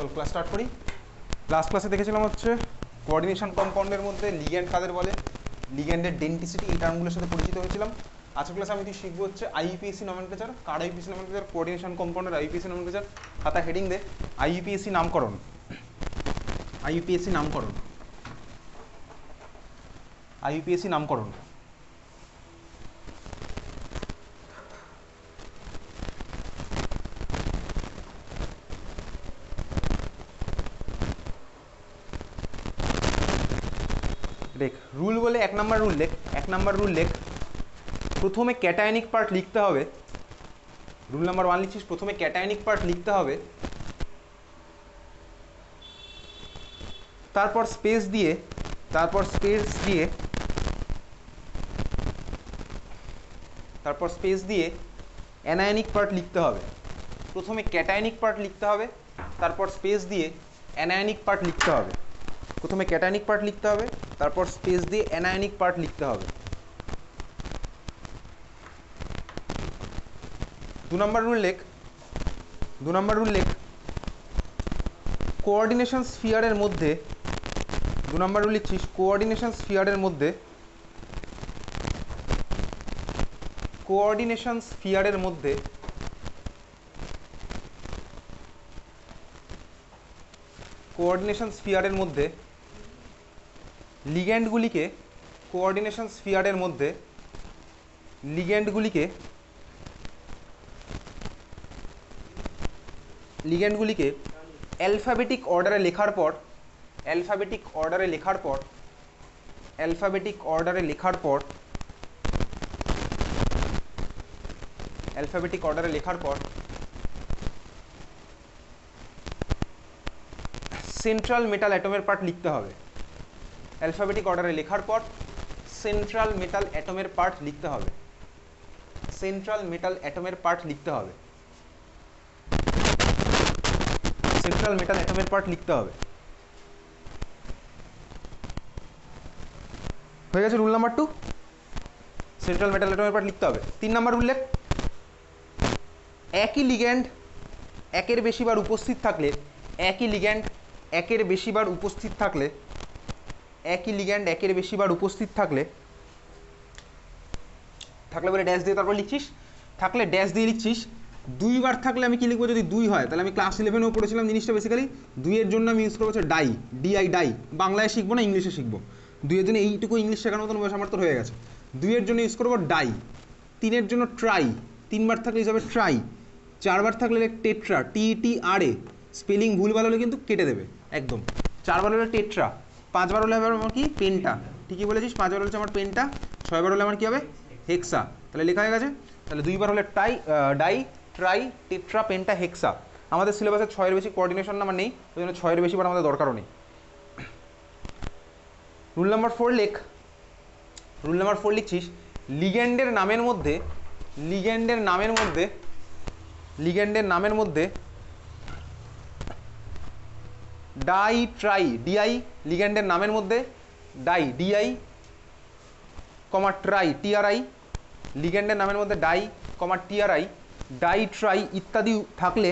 চল class start করি। Last ক্লাসে দেখেছিলাম হচ্ছে কোঅর্ডিনেশন কম্পাউন্ডের মধ্যে লিগ্যান্ড কাদের বলে, লিগ্যান্ডের ডেন্টিসিটি, এই টার্মগুলোর সাথে পরিচিত হয়েছিলাম। আজকের ক্লাসে আমি শিখবো হচ্ছে আইইউপিএসসি নমেনক্লেচার। কার আইইউপিএসসি নমেনক্লেচার? Coordination কম্পাউন্ডের আইইউপিএসসি nomenclature. খাতা হেডিং দে আইইউপিএসসি নামকরণ, আইইউপিএসসি নামকরণ, আইইউপিএসসি নামকরণ। দেখ রুল বলে এক নাম্বার রুল লেখ, এক নাম্বার রুল লেখ। প্রথমে ক্যাটায়নিক পার্ট লিখতে হবে। রুল নাম্বার 1 লিখছিস, প্রথমে ক্যাটায়নিক পার্ট লিখতে হবে, তারপর স্পেস দিয়ে, তারপর স্পেস দিয়ে, তারপর স্পেস দিয়ে অ্যানায়নিক পার্ট লিখতে হবে। প্রথমে ক্যাটায়নিক পার্ট লিখতে হবে, তারপর স্পেস দিয়ে অ্যানায়নিক পার্ট লিখতে হবে। প্রথমে ক্যাটায়নিক পার্ট লিখতে হবে, তারপর স্পেস দিয়ে অ্যানায়নিক পার্ট লিখতে হবে। 2 নম্বর রুল লেখ, 2 নম্বর রুল লেখ। কোঅর্ডিনেশন স্ফিয়ারের মধ্যে, 2 নম্বর রুল লিখছিস, কোঅর্ডিনেশন স্ফিয়ারের মধ্যে, কোঅর্ডিনেশন স্ফিয়ারের মধ্যে কোঅর্ডিনেশন স্ফিয়ারের মধ্যে লিগ্যান্ডগুলিকে, কোঅর্ডিনেশন স্ফিয়ারের মধ্যে লিগ্যান্ডগুলিকে, লিগ্যান্ডগুলিকে অ্যালফাবেটিক অর্ডারে লেখার পর, অ্যালফাবেটিক অর্ডারে লেখার পর, অ্যালফাবেটিক অর্ডারে লেখার পর, অ্যালফাবেটিক অর্ডারে লেখার পর সেন্ট্রাল মেটাল অ্যাটমের পার্ট লিখতে হবে। অ্যালফাবেটিক অর্ডারে লেখার পর সেন্ট্রাল মেটাল অ্যাটমের পার্ট লিখতে হবে, সেন্ট্রাল মেটাল অ্যাটমের পার্ট লিখতে হবে, সেন্ট্রাল মেটাল অ্যাটমের পার্ট লিখতে হবে। হয়ে গেছে রুল নাম্বার 2, সেন্ট্রাল মেটাল অ্যাটমের পার্ট লিখতে হবে। 3 নম্বর রুল লেখ, একই লিগ্যান্ড একের বেশিবার উপস্থিত থাকলে, একই লিগ্যান্ড একের বেশিবার উপস্থিত থাকলে, একই লিগ্যান্ড একের বেশিবার উপস্থিত থাকলে, থাকলে বলে ড্যাশ দিয়ে তারপর লিখছিস, থাকলে ড্যাশ দিয়ে লিখছিস। 2 বার থাকলে আমি কি লিখবো? যদি 2 হয় তাহলে আমি ক্লাস 11এও পড়েছিলাম জিনিসটা। বেসিক্যালি 2 এর জন্য আমি ইউজ করবো হচ্ছে ডাই, ডিআই, ডাই। বাংলায় শিখবো না ইংলিশে শিখবো? 2 এর জন্য এইটুকু ইংলিশ শেখানোর মতন বয়স আমার তো হয়ে গেছে। 2 এর জন্য ইউজ করবো ডাই, 3 এর জন্য ট্রাই, 3 বার থাকলে হিসাবে ট্রাই, 4 বার থাকলে টেট্রা, TTRA। স্পেলিং ভুলভাল হলে কিন্তু কেটে দেবে একদম। 4 বার হলে টেট্রা, 5 বার হলে আমার কি পেন্টা, ঠিকই বলেছিস। 5 বার হচ্ছে আমার পেন্টা, 6 বার হলে আমার কি হবে? হেক্সা। তাহলে লেখা হয়ে গেছে। তাহলে 2 বার হলে ডাই, ট্রাই, টেট্রা, পেন্টা, হেক্সা। আমাদের সিলেবাসে 6 এর বেশি কোঅর্ডিনেশন নাম্বার নেই, ওই জন্য 6 এর বেশি বার আমাদের দরকারও নেই। রুল নাম্বার 4 লেখ, রুল নাম্বার 4 লিখছিস, লিগ্যান্ডের নামের মধ্যে, লিগ্যান্ডের নামের মধ্যে, লিগ্যান্ডের নামের মধ্যে ডাই, ট্রাই, ডিআই, লিগ্যান্ডের নামের মধ্যে ডাই, ডিআই, কমা ট্রাই, টিআরআই, লিগ্যান্ডের নামের মধ্যে ডাই, কমা টিআরআই, ডাই, ট্রাই ইত্যাদি থাকলে,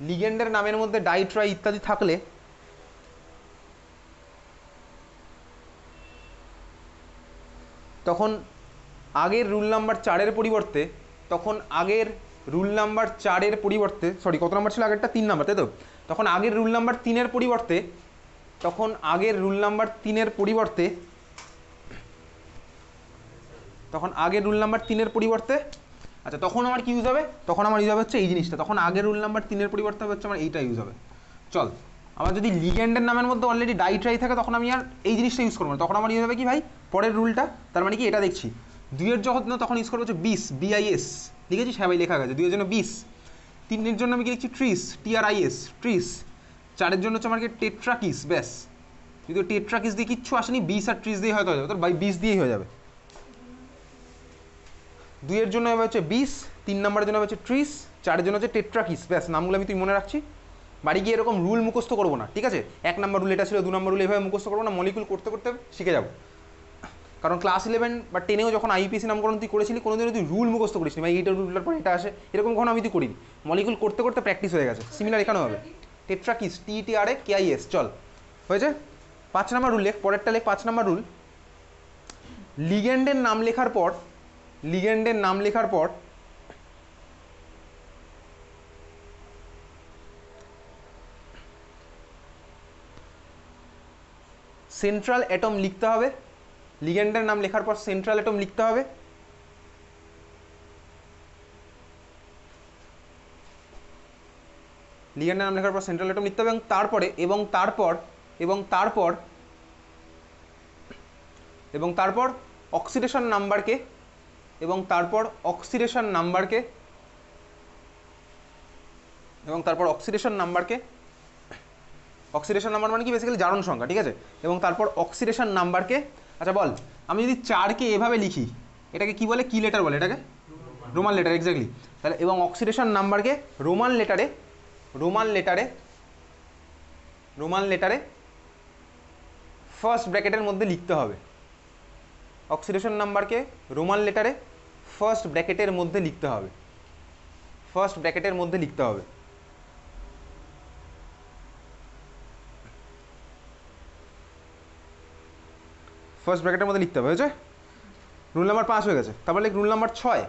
লিগ্যান্ডের নামের মধ্যে ডাই, ট্রাই ইত্যাদি থাকলে তখন আগের রুল নাম্বার 4-এর পরিবর্তে, তখন আগের রুল নাম্বার 4-এর পরিবর্তে, সরি কত নাম্বার ছিল আগেরটা? 3 নাম্বার, তাই তো? তখন আগের রুল নাম্বার 3-এর পরিবর্তে, তখন আগের রুল নাম্বার 3-এর পরিবর্তে, তখন আগের রুল নাম্বার 3-এর পরিবর্তে, আচ্ছা তখন আমার কি ইউজ হবে? তখন আমার ইউজ হবে হচ্ছে এই জিনিসটা। তখন আগের রুল নাম্বার 3-এর পরিবর্তে হচ্ছে আমার এইটা ইউজ হবে। চল, আমার যদি লিগ্যান্ডের নামের মধ্যে অলরেডি ডাই, ট্রাই থাকে তখন আমি আর এই জিনিসটা ইউজ করবো না। তখন আমার ইউজ হবে কি ভাই? পরের রুলটা। তার মানে কি এটা দেখছি 2 এর যখন তখন ইউজ করবো হচ্ছে 20, BIS। লিখেছিস? হ্যাঁ ভাই লেখা গেছে। 2 এর জন্য 20, 3 এর জন্য আমি কি লিখছি? Trees, TRIS, trees. 4 এর জন্য হচ্ছে আমার কি? টেট্রাকিস। ব্যাস, যদি টেট্রাকিস দিয়ে কিচ্ছু আসেনি, 20 আর ট্রিস দিয়ে হয়তো হয়ে যাবে, তোর 20 দিয়েই হয়ে যাবে। 2 এর জন্য হবে হচ্ছে 20, 3 নম্বরের জন্য হচ্ছে ট্রিস, 4 এর জন্য হচ্ছে টেট্রাকিস। ব্যাস, নামগুলো আমি তুই মনে রাখছি। বাড়ি গিয়ে এরকম রুল মুখস্থ করবো না, ঠিক আছে? 1 নম্বর রুল এটা ছিল, 2 নম্বর রুল এভাবে মুখস্থ করবো না, মলিকুল করতে করতে শিখে যাবো। কারণ ক্লাস 11 বা 10-এও যখন আইইউপিএসসি নামকরণ তুই করেছিলি, কোনোদিনও তুই রুল মুখস্থ করিস নি ভাই, এইটা রুলটার পর এটা আসে, এরকম কখনো আমি তুই করিনি। মলিকুল করতে করতে প্র্যাকটিস হয়ে গেছে। সিমিলার এখানেও হবে। টেট্রাকিস, TETRAKIS। চল হয়েছে। 5 নম্বর রুল লেখ, পরেরটা লেখ 5 নম্বর রুল। লিগ্যান্ডের নাম লেখার পর, লিগ্যান্ডের নাম লেখার পর সেন্ট্রাল অ্যাটম লিখতে হবে। লিগ্যান্ডের নাম লেখার পর সেন্ট্রাল অ্যাটম লিখতে হবে। লিগ্যান্ডের নাম লেখার পর সেন্ট্রাল অ্যাটম লিখতে হবে এবং তারপর অক্সিডেশন নাম্বারকে অক্সিডেশন নাম্বার মানে কি বেসিক্যালি জারণ সংখ্যা, ঠিক আছে। এবং তারপর অক্সিডেশন নাম্বারকে, আচ্ছা বল, আমি যদি 4কে এভাবে লিখি এটাকে কি বলে, কি লেটার বলে এটাকে? Roman letter, exactly. তাহলে এবং অক্সিডেশন নাম্বারকে রোমান লেটারে ফার্স্ট ব্র্যাকেটের মধ্যে লিখতে হবে। অক্সিডেশন নাম্বারকে রোমান লেটারে ফার্স্ট ব্র্যাকেটের মধ্যে লিখতে হবে। ফার্স্ট ব্র্যাকেটের মধ্যে লিখতে হবে। ফার্স্ট ব্র্যাকেটের মধ্যে লিখতে হবে, হয়েছে? রুল নাম্বার 5 হয়ে গেছে। তারপর লেখ রুল নাম্বার 6।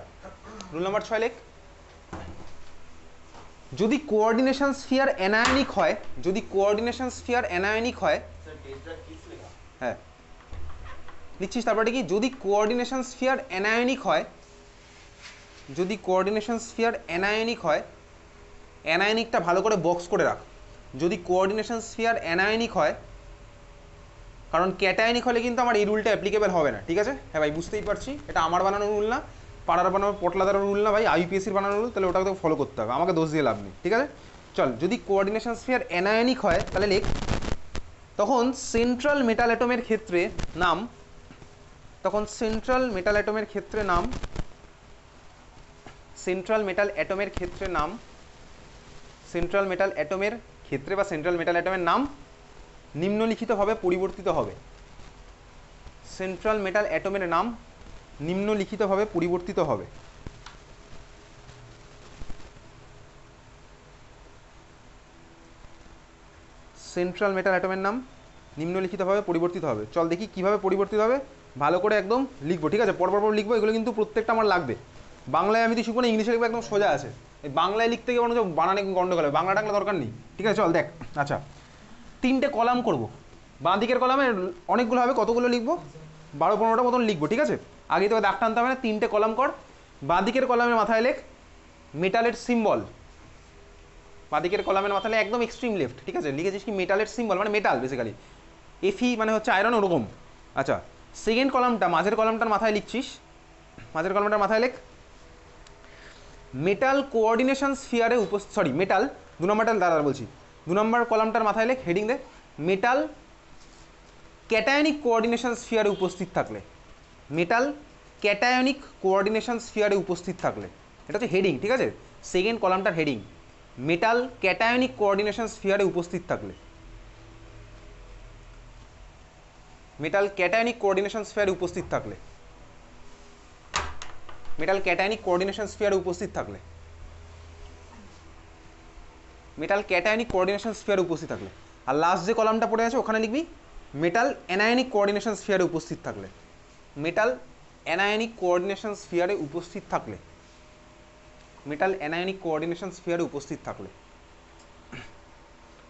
রুল নাম্বার 6 লেখ, যদি কোঅর্ডিনেশন স্ফিয়ার অ্যানায়নিক হয়, যদি কোঅর্ডিনেশন স্ফিয়ার অ্যানায়নিক হয়, হ্যাঁ লিখছিস, তারপরে কি, যদি কোঅর্ডিনেশন স্ফিয়ার অ্যানায়নিক হয়, যদি কোঅর্ডিনেশন স্ফিয়ার অ্যানায়নিক হয়, অ্যানায়নিকটা ভালো করে বক্স করে রাখ। যদি কোঅর্ডিনেশন স্ফিয়ার অ্যানায়নিক হয়, কারণ ক্যাটায়নিক হলে কিন্তু আমার এই রুলটা অ্যাপ্লিকেবল হবে না, ঠিক আছে? হ্যাঁ ভাই, বুঝতেই পারছি, এটা আমার বানানো রুল না, পাড়ার বানানো পটলাদার রুল না ভাই, IUPACর বানানো রুল, তাহলে ওটাকে ফলো করতে হবে, আমাকে দোষ দিয়ে লাভ নেই, ঠিক আছে? চল, যদি কোঅর্ডিনেশন স্ফিয়ার অ্যানায়নিক হয় তাহলে লেখ, তখন সেন্ট্রাল মেটাল অ্যাটমের ক্ষেত্রে নাম, সেন্ট্রাল মেটাল অ্যাটমের ক্ষেত্রে বা সেন্ট্রাল মেটাল অ্যাটমের নাম নিম্নলিখিতভাবে পরিবর্তিত হবে। সেন্ট্রাল মেটাল অ্যাটমের নাম নিম্নলিখিতভাবে পরিবর্তিত হবে। সেন্ট্রাল মেটাল অ্যাটমের নাম নিম্নলিখিতভাবে পরিবর্তিত হবে। চল দেখি কিভাবে পরিবর্তিত হবে, ভালো করে একদম লিখবো, ঠিক আছে? পরপর লিখবো, এগুলো কিন্তু প্রত্যেকটা আমার লাগবে। বাংলায় আমি তো শিখবো না, ইংলিশে লিখবো, একদম সোজা আছে। এই বাংলায় লিখতে গিয়ে মনে হচ্ছে বানানে গন্ডগোল হবে, বাংলা টাংলা দরকার নেই, ঠিক আছে? চল দেখ, আচ্ছা 3টে কলাম করব। বাঁ দিকের কলামে অনেকগুলো হবে, কতগুলো লিখবো, 12-15টা মতন লিখবো, ঠিক আছে? আগে তোকে দাগ টানতে হবে না, 3টে কলাম কর। বাঁ দিকের কলামের মাথায় লেখ মেটালের সিম্বল। বাঁ দিকের কলামের মাথায় লেখ একদম এক্সট্রিম লেফট, ঠিক আছে? লিখেছিস কি মেটালের সিম্বল, মানে মেটাল বেসিক্যালি, Fe মানে হচ্ছে আয়রন, ওরকম। আচ্ছা, সেকেন্ড কলামটা, মাঝের কলামটার মাথায় লিখছিস, মাঝের কলামটার মাথায় লেখ মেটাল কোঅর্ডিনেশন স্ফিয়ারে মেটাল 2 নম্বরটা দাঁড়া বলছি, 2 নম্বর কলামটার মাথায় লেখ, হেডিং দে, মেটাল ক্যাটায়নিক কোঅর্ডিনেশন স্ফিয়ারে উপস্থিত থাকলে। মেটাল ক্যাটায়নিক কোঅর্ডিনেশন স্ফিয়ারে উপস্থিত থাকলে, এটা হচ্ছে হেডিং, ঠিক আছে? সেকেন্ড কলামটার হেডিং, মেটাল ক্যাটায়নিক কোঅর্ডিনেশন স্ফিয়ারে উপস্থিত থাকলে। মেটাল ক্যাটায়নিক কোঅর্ডিনেশন স্ফিয়ারে উপস্থিত থাকলে, মেটাল ক্যাটায়নিক কোঅর্ডিনেশন স্ফিয়ারে উপস্থিত থাকলে, মেটাল ক্যাটায়নিক কোঅর্ডিনেশন স্ফিয়ারে উপস্থিত থাকলে। আর লাস্ট যে কলামটা পড়ে আছে ওখানে লিখবি মেটাল অ্যানায়নিক কোঅর্ডিনেশন স্ফিয়ারে উপস্থিত থাকলে। মেটাল অ্যানায়নিক কোঅর্ডিনেশন স্ফিয়ারে উপস্থিত থাকলে, মেটাল অ্যানায়নিক কোঅর্ডিনেশন স্ফিয়ারে উপস্থিত থাকলে,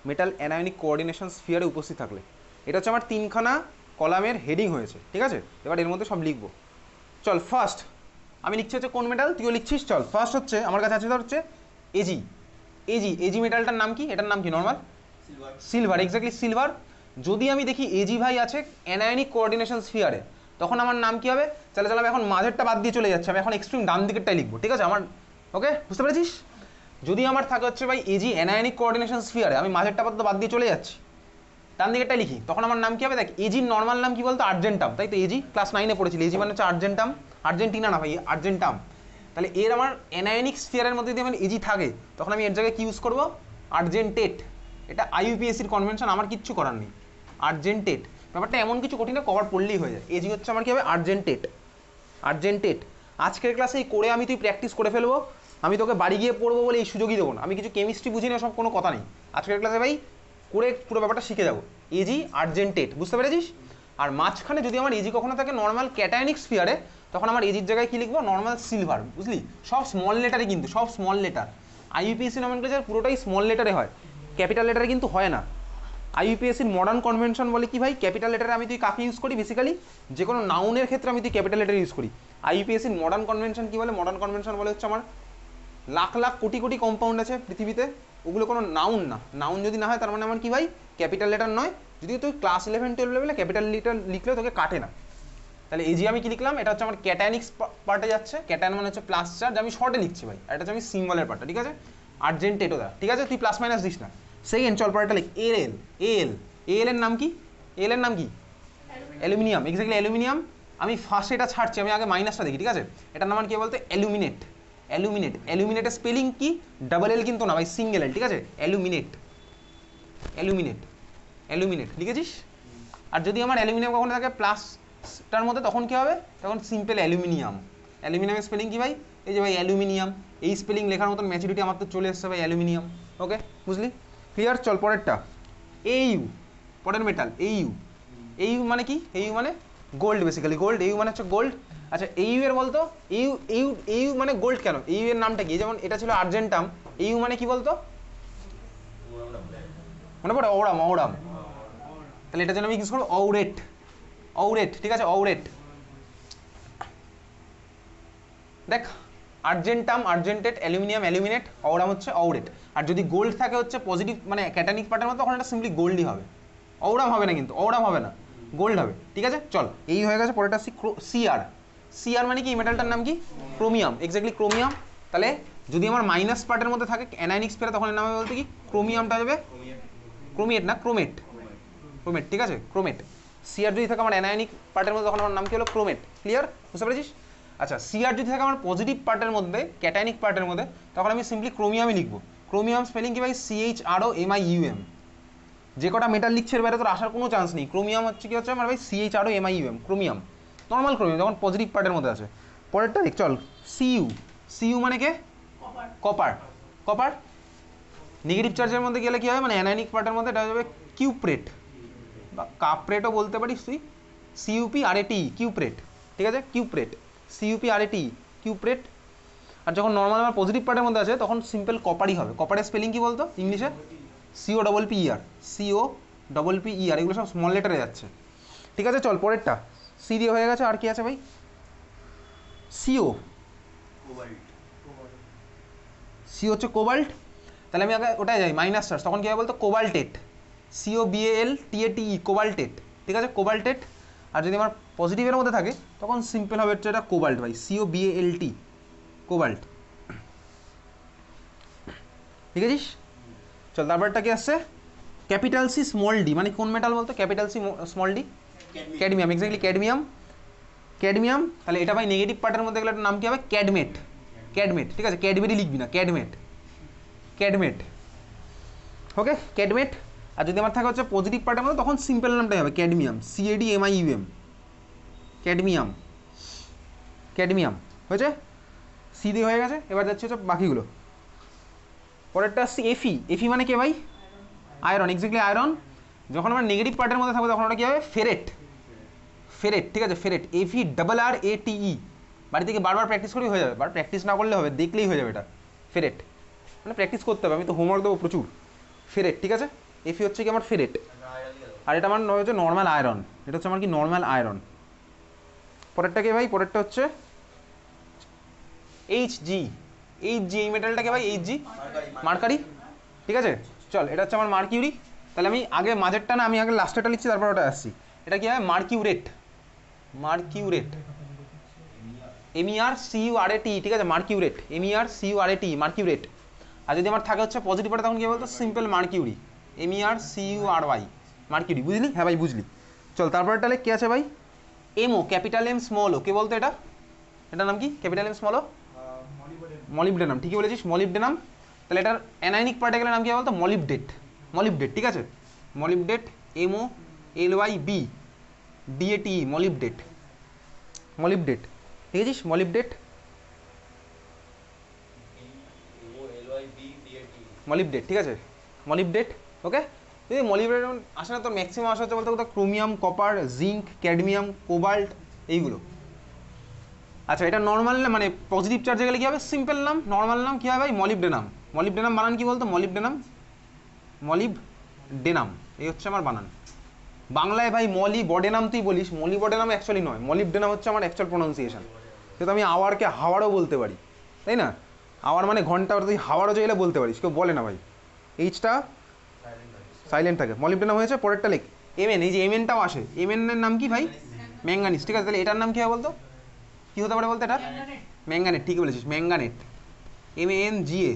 মেটাল অ্যানায়নিক কোঅর্ডিনেশন স্ফিয়ারে উপস্থিত থাকলে। এটা হচ্ছে আমার 3খানা কলামের হেডিং হয়েছে, ঠিক আছে? এবার এর মধ্যে সব লিখবো। চল, ফার্স্ট আমি লিখছি হচ্ছে কোন মেটাল, তুইও লিখছিস। চল, ফার্স্ট হচ্ছে আমার কাছে আছে, হচ্ছে এজি। এজি মেটালটার নাম কি, এটার নাম কি? Normal silver, exactly silver. যদি আমি দেখি এজি ভাই আছে অ্যানায়নিক কোঅর্ডিনেশন স্ফিয়ারে, তখন আমার নাম কি হবে? চলে আমি এখন মাঝেরটা বাদ দিয়ে চলে যাচ্ছি, আমি এখন এক্সট্রিম ডান দিকেরটাই লিখবো, ঠিক আছে? আমার ওকে, বুঝতে পেরেছিস? যদি আমার থাকে হচ্ছে ভাই এজি অ্যানায়নিক কোঅর্ডিনেশন স্ফিয়ারে, আমি মাঝেরটা বাদ দিয়ে চলে যাচ্ছি, ডান দিকেরটাই লিখি, তখন আমার নাম কি হবে? দেখ, এজির নর্মাল নাম কি বলতো? আর্জেন্টাম, তাই তো? এজি ক্লাস 9-এ পড়েছিল, এজি মানে হচ্ছে আর্জেন্টাম, আর্জেন্টিনা না ভাই, আর্জেন্টাম। তাহলে এর আমার অ্যানায়নিক স্ফিয়ারের মধ্যে যদি আমার এজি থাকে, তখন আমি এর জায়গায় কি ইউজ করবো? আর্জেন্টেট। এটা IUPACর কনভেনশন, আমার কিচ্ছু করার নেই। আর্জেন্টেট ব্যাপারটা এমন কিছু কঠিন না, কভার পড়লেই হয়ে যায়। এজি হচ্ছে আমার কি হবে? আর্জেন্টেট। আজকের ক্লাসে এই করে তুই প্র্যাকটিস করে ফেলবো, আমি তোকে বাড়ি গিয়ে পড়বো বলে এই সুযোগই দেবো না, আমি কিছু কেমিস্ট্রি বুঝি না, সব কোনো কথা নেই, আজকের ক্লাসে ভাই করে পুরো ব্যাপারটা শিখে যাবো। এজি আর্জেন্টেট, বুঝতে পেরেছিস? আর মাঝখানে যদি আমার এজি কখনো থাকে নর্মাল ক্যাটায়নিক স্ফিয়ারে, তখন আমার এজির জায়গায় কি লিখবো? নর্মাল সিলভার, বুঝলি? সব স্মল লেটারে, কিন্তু সব স্মল লেটার। আইইউপিএসসি নমেনক্লেচার পুরোটাই স্মল লেটারে হয়, ক্যাপিটাল লেটারে কিন্তু হয় না। আইইউপিএসসির মডার্ন কনভেনশন বলে কি ভাই, ক্যাপিটাল লেটারে আমি তুই কাকে ইউজ করি বেসিক্যালি, যে কোনো নাউনের ক্ষেত্রে আমি তুই ক্যাপিটাল লেটার ইউজ করি। আইইউপিএসসির মডার্ন কনভেনশন কি বলে? মডার্ন কনভেনশন বলে হচ্ছে আমার লাখ লাখ কোটি কোটি কম্পাউন্ড আছে পৃথিবীতে, ওগুলো কোনো নাউন না। নাউন যদি না হয় তার মানে আমার কি ভাই? ক্যাপিটাল লেটার নয়। যদি তুই ক্লাস 11-12 লেভেলে ক্যাপিটাল লেটার লিখলে তোকে কাটে না। তাহলে এজি আমি কি লিখলাম? এটা হচ্ছে আমার ক্যাটায়নিক্স পার্টে যাচ্ছে, ক্যাটায়ন মানে হচ্ছে প্লাস চার্জ, আমি শর্টে লিখছি ভাই, এটা হচ্ছে আমি সিম্বলের পার্টটা, ঠিক আছে? আর্জেন্টেটো দা, ঠিক আছে? তুই প্লাস মাইনাস দিস না। সেকেন্ড চল পরেরটা লিখ, এল। এল এল এর নাম কি? এল এর নাম কি? Aluminium, exactly aluminium. আমি ফার্স্টে এটা ছাড়ছি, আমি আগে মাইনাসটা দেখি, ঠিক আছে? এটার নাম কি বলতে? অ্যালুমিনেট। অ্যালুমিনেট, অ্যালুমিনেটের স্পেলিং কি? ডাবল এল কিন্তু না ভাই, সিঙ্গেল এল, ঠিক আছে? অ্যালুমিনেট, অ্যালুমিনেট, অ্যালুমিনেট লিখেছিস? আর যদি আমার অ্যালুমিনিয়াম কখনো থাকে প্লাসটার মধ্যে, তখন কি হবে? তখন সিম্পল অ্যালুমিনিয়াম। অ্যালুমিনিয়ামের স্পেলিং কি ভাই? এই যে ভাই অ্যালুমিনিয়াম, এই স্পেলিং লেখার মতন ম্যাচুরিটি আমার তো চলে এসছে ভাই, অ্যালুমিনিয়াম। ওকে, বুঝলি? ক্লিয়ার? চল পরেরটা, এইউ, পরের মেটাল এইউ। এইউ মানে কি? এইউ মানে গোল্ড, বেসিক্যালি গোল্ড। এইউ মানে হচ্ছে গোল্ড। আচ্ছা এইউ এর বলতো, এইউ এইউ এইউ মানে গোল্ড কেন? এইউ এর নামটা কি? যেমন এটা ছিল আর্জেন্টাম, এইউ মানে কি বলতো? মনে পড়ে? ওরাম, ওরাম। তাহলে এটার জন্য আমি ইউজ করবো অউরেট। অউরেট, ঠিক আছে? অউরেট। দেখ, আর্জেন্টাম আর্জেন্টেট, অ্যালুমিনিয়াম অ্যালুমিনেট, অওরাম হচ্ছে অউরেট। আর যদি গোল্ড থাকে হচ্ছে পজিটিভ মানে ক্যাটানিক পার্টের মতো, তখন এটা সিম্পলি গোল্ডই হবে, অওরাম হবে না, কিন্তু অওরাম হবে না, গোল্ড হবে, ঠিক আছে? চল, এই হয়ে গেছে। পরেরটা সিআর। সিআর মানে কি? মেটালটার নাম কি? Chromium, exactly chromium. তাহলে যদি আমার মাইনাস পার্টের মধ্যে থাকে অ্যানায়নিক স্পেয়ার, তখন এর নাম বলতে কি? ক্রোমিয়ামটা হবে ক্রোমিয়েট, না ক্রোমেট, ক্রোমেট, ঠিক আছে? ক্রোমেট। সিআর যদি থাকে আমার অ্যানায়নিক পার্টের মধ্যে, তখন আমার নাম কি হলো? ক্রোমেট। ক্লিয়ার? বুঝতে পেরেছিস? আচ্ছা, সিআর যদি থাকে আমার পজিটিভ পার্টের মধ্যে, ক্যাটায়নিক পার্টের মধ্যে, তখন আমি সিম্পলি ক্রোমিয়ামই লিখবো। ক্রোমিয়াম স্পেলিং কি ভাই? CHROMIUM। যে কটা মেটাল লিখছে এর বাইরে তোর আসার কোনো চান্স নেই। ক্রোমিয়াম হচ্ছে কি হচ্ছে আমার ভাই? CHROMIUM, ক্রোমিয়াম, নর্মাল ক্রোমিয়াম, যখন পজিটিভ পার্টের মধ্যে আছে। পরেরটা দেখ, চল, সিইউ। সিইউ মানে কে? কপার। কপার নেগেটিভ চার্জের মধ্যে গেলে কি হবে? মানে অ্যানায়নিক পার্টের মধ্যে এটা হবে কিউপ্রেট, বা কাপ্রেটও বলতে পারিস তুই। CuPRAT, কিউপ্রেট, ঠিক আছে? কিউপ্রেট, CuPRAT, কিউপ্রেট। আর যখন নর্মাল আমার পজিটিভ পার্টের মধ্যে আছে, তখন সিম্পল কপারই হবে। কপারের স্পেলিং কি বলতো ইংলিশে? COPPER, COPPER, এগুলো সব স্মল লেটারে যাচ্ছে, ঠিক আছে? চল পরেরটা, সি দিয়ে হয়ে গেছে। আর কি আছে ভাই? সিও। সি হচ্ছে কোবাল্ট। তাহলে আমি আগে ওটাই যাই, মাইনাস চার্জ, তখন কি হবে বলতো? কোবাল্টেট, COBALTATE, কোবাল্টেট, ঠিক আছে? কোবাল্টেট। আর যদি আমার পজিটিভের মধ্যে থাকে, তখন সিম্পল হবে হচ্ছে এটা কোবাল্ট ভাই, COBALT, কোবাল্ট, ঠিক আছে? চল, তারপরটা কি আসছে? ক্যাপিটাল সি স্মল ডি, মানে কোন মেটাল বলতো? Capital C small D, cadmium, exactly cadmium. Cadmium, তাহলে এটা ভাই নেগেটিভ পার্টের মধ্যে গেলে নাম কি হবে? ক্যাডমেট, ক্যাডমেট, ঠিক আছে? ক্যাডবেরি লিখবি না, ক্যাডমেট, ক্যাডমেট, ওকে? ক্যাডমেট। আর যদি আমার থাকে হচ্ছে পজিটিভ পার্টের মধ্যে, তখন সিম্পল নামটাই হবে ক্যাডমিয়াম, CADMIUM, ক্যাডমিয়াম, ক্যাডমিয়াম। হয়েছে? সি দিয়ে হয়ে গেছে। এবার যাচ্ছে হচ্ছে বাকিগুলো। পরেরটা আসছে এফি। এফি মানে কে ভাই? Iron, exactly iron. যখন আমার নেগেটিভ পার্টের মধ্যে থাকবে, তখন ওটা কী হবে? ফেরেট, ফেরেট, ঠিক আছে? ফেরেট, FERRATE। বাড়ি থেকে বারবার প্র্যাকটিস করেই হয়ে যাবে, বার প্র্যাকটিস না করলে হবে, দেখলেই হয়ে যাবে এটা। ফেরেট মানে প্র্যাকটিস করতে হবে, আমি তো হোমওয়ার্ক দেবো প্রচুর। ফেরেট, ঠিক আছে? এফি হচ্ছে কি আমার ফেরেট। আর এটা আমার হচ্ছে নর্মাল আয়রন, এটা হচ্ছে আমার কি? Normal iron. পরেরটা কে ভাই? পরেরটা হচ্ছে HG। HG, এই মেটালটাকে ভাই HG, মার্কারি, ঠিক আছে? চল, এটা হচ্ছে আমার মার্কিউরি। তাহলে আমি আগে মাঝেরটা না, আমি আগে লাস্টেরটা লিখছি, তারপর ওটা আসছি। এটা কি হয়? মার্কিউরেট, মার্কিউরেট, MERCURAT, ঠিক আছে? মার্কিউরেট, MERCURAT, মার্কিউরেট। আর যদি আমার থাকে হচ্ছে পজিটিভ পার্ট, তখন কি বলতো? Simple mercury, MERCURY, mercury. বুঝলি? হ্যাঁ ভাই বুঝলি। চল, তারপরটা কে আছে ভাই? এমও, ক্যাপিটাল M স্মল ও। কে বলতো এটা? এটার নাম কি? ক্যাপিটাল M স্মল ও, মলিবডেনাম, ঠিকই বলেছিস, মলিবডেনাম। তাহলে এটার অ্যানায়নিক পার্টে গেলে নাম কি বলতো? মলিবডেট, মলিবডেট, ঠিক আছে? মলিবডেট, MOLYBDATE, মলিবডেট, মলিবডেট, ঠিক আছে? মলিবডেট। মলিবডেট, ঠিক আছে, মলিবডেট। ওকে, যদি মলিবডেট আসে না, তোর ম্যাক্সিমাম আসা হচ্ছে বলতে কোথাও chromium, copper, zinc, cadmium, cobalt, এইগুলো। আচ্ছা, এটা নর্মাল মানে পজিটিভ চার্জে গেলে কী হবে? সিম্পল নাম, নর্মাল নাম কী হবে ভাই? মলিবডেনাম। মলিবডেনাম বানান কি বলতো? মলিবডেনাম, মলিবডেনাম, এই হচ্ছে আমার বানান। বাংলায় ভাই মলিবডেনাম তুই বলিস, মলিবডেনাম অ্যাকচুয়ালি নয়, মলিবডেনাম হচ্ছে আমার অ্যাকচুয়াল প্রোনাউন্সিয়েশন। সেটা আমি আওয়ারকে হাওয়ারও বলতে পারি, তাই না? আওয়ার মানে ঘন্টা, তুই হাওয়ারও চাইলে বলতে পারিস, কেউ বলে না ভাই, এইচটা সাইলেন্ট থাকে। মলিবডেনাম হয়েছে। পরেরটা লিখ এমএন, এই যে এমএনটাও আসে, এমএনের নাম কি ভাই? ম্যাঙ্গানিজ, ঠিক আছে। তাহলে এটার নাম কী হবে বলতো? কী হতে পারে বলতো? এটা ম্যাঙ্গানেট, ঠিক বলেছিস, manganate, MANGA,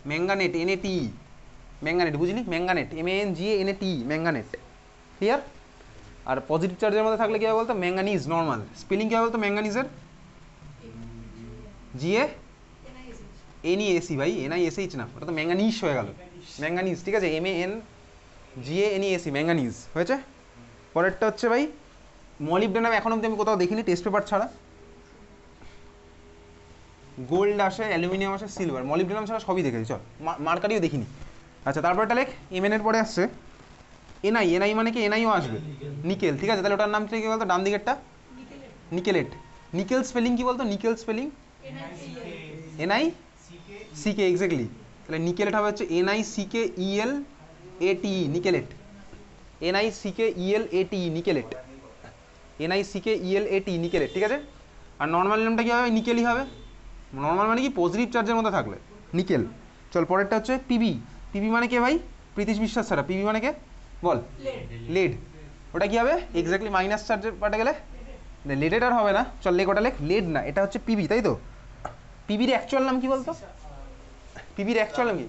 manganate, NATE, manganate, বুঝলি? Manganate, MANGANET, manganate, clear? আর পজিটিভ চার্জের মধ্যে থাকলে কী হবে বলতো? ম্যাঙ্গানিজ, নর্মাল স্পেলিং কী হবে বলতো ম্যাঙ্গানিজের? GANEAC ভাই, NISH না, ওটা তো ম্যাঙ্গানিজ হয়ে গেল, ম্যাঙ্গানিজ, ঠিক আছে, MANGANEAC, ম্যাঙ্গানিজ হয়েছে। পরেরটা হচ্ছে ভাই মলিবডেনাম, এখন অব্দি আমি কোথাও দেখিনি টেস্ট পেপার ছাড়া। গোল্ড আসে, অ্যালুমিনিয়াম আসে, সিলভার, মলিবডেনাম ছাড়া সবই দেখেছি, চল মার্কারিও দেখিনি। আচ্ছা, তারপরটা লেখ এমএনের পরে আসছে NI মানে কি? NIও আসবে, নিকেল, ঠিক আছে। তাহলে ওটার নাম কি বলতো? ডান দিকেরটা নিকেলেট। নিকেল স্পেলিং কি বলতো? Nickel spelling NICK, exactly. তাহলে নিকেলেট হবে হচ্ছে NICKELATE, নিকেলেট, NICKELATE, নিকেলেট, NICKELATE, নিকেলেট, ঠিক আছে। আর নর্মাল নামটা কী হবে? নিকেলই হবে। নর্মাল মানে কি? পজিটিভ চার্জের মধ্যে থাকলে নিকেল। চল, পরেরটা হচ্ছে পিবি। পিবি মানে কে ভাই? প্রীতিশ বিশ্বাস ছাড়া পিবি মানে কে বল? লেড। ওটা কি হবে? এক্স্যাক্টলি মাইনাস চার্জের পার্টে গেলে লেডেড আর হবে না। চল লেখ, ওটা লেখ, লেড না, এটা হচ্ছে পিবি, তাই তো? পিবির অ্যাকচুয়াল নাম কি বলতো? পিবির অ্যাকচুয়াল নাম কি?